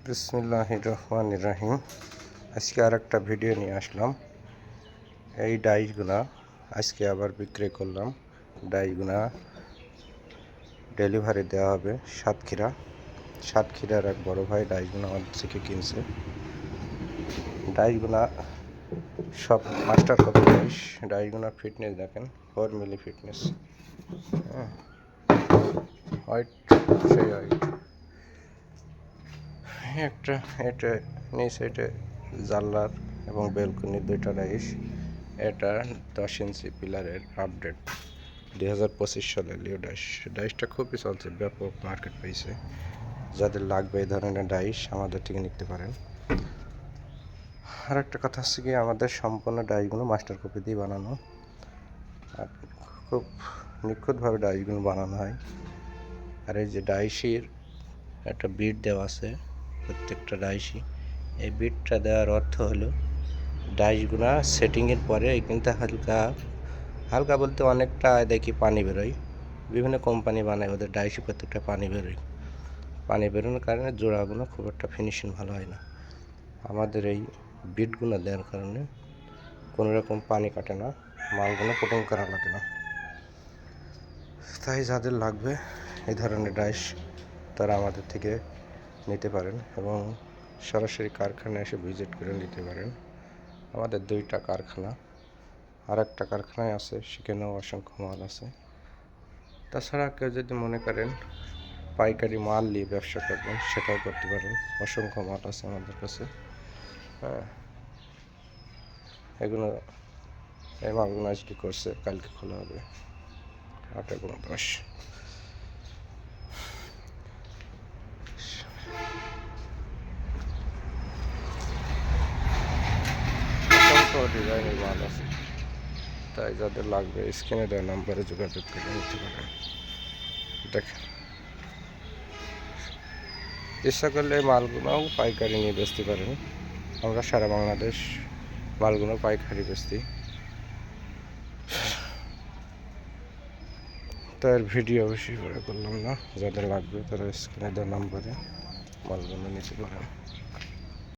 বিসমিল্লাহির রহমানির রহিম। আজকে আর একটা ভিডিও নিয়ে আসলাম। এই ডাইসগুলা আজকে আবার বিক্রি করলাম। ডাইসগুলা ডেলিভারি দেওয়া হবে সাতক্ষীরার এক বড় ভাই ডাইসগুলা আমাদের থেকে কিনছে। ডাইসগুলা সব মাস্টার কপি ডাইস। ডাইসগুলা ফিটনেস দেখেন, 4 মিলি ফিটনেস। হোয়াইট সেই হোয়াইট একটা এটা নিচে এটা জানলার এবং বেলকনির দুইটা ডাইস। এটা 10 ইঞ্চি পিলারের আপডেট 2025 সালের লিও ডাইস। ডাইসটা খুবই চলছে, ব্যাপক মার্কেট পেয়েছে। যাদের লাগবে এই ধরনের ডাইস আমাদের থেকে নিতে পারেন। আর একটা কথা হচ্ছে কি, আমাদের সম্পূর্ণ ডাইসগুলো মাস্টার কপি দিয়ে বানানো, আর খুব নিখুঁতভাবে ডাইসগুলো বানানো হয়। আর এই যে ডাইসের একটা বিট দেওয়া আছে প্রত্যেকটা ডাইসই। এই বিটটা দেওয়ার অর্থ হলো ডাইসগুলো সেটিংয়ের পরে কিন্তু হালকা হালকা বলতে অনেকটা দেখি পানি বেরোয়। বিভিন্ন কোম্পানি বানায়, ওদের ডাইসে প্রত্যেকটা পানি বেরোয়। পানি বেরোনোর কারণে জোড়াগুলো খুব একটা ফিনিশিং ভালো হয় না। আমাদের এই বিটগুলো দেওয়ার কারণে কোনো রকম পানি কাটে না, মালগুলো পুটিং করা লাগে না। তাই যাদের লাগবে এই ধরনের ডাইস তারা আমাদের থেকে নিতে পারেন এবং সরাসরি কারখানায় এসে ভিজিট করে নিতে পারেন। আমাদের 2টা কারখানা, আর একটা কারখানায় আছে, সেখানেও অসংখ্য মাল আছে। তাছাড়া কেউ যদি মনে করেন পাইকারি মাল নিয়ে ব্যবসা করবেন, সেটাও করতে পারেন। অসংখ্য মাল আছে আমাদের কাছে। এগুলো এই মালগুলো আজকে করছে, কালকে খোলা হবে 8:10। ডিজাইনের মাল আছে, তাই যাদের লাগবে স্ক্রিনে দেওয়া নাম্বারে যোগাযোগ করে নিতে পারেন। দেখেন, ইচ্ছা করলে মালগুলোও পাইকারি নিয়ে বেচতে পারেন। আমরা সারা বাংলাদেশ মালগুলো পাইকারি বেচতি। তাই ভিডিও বেশি করে করলাম না। যাদের লাগবে তারা স্ক্রিনে দেওয়া নাম্বারে মালগুলো নিতে পারেন।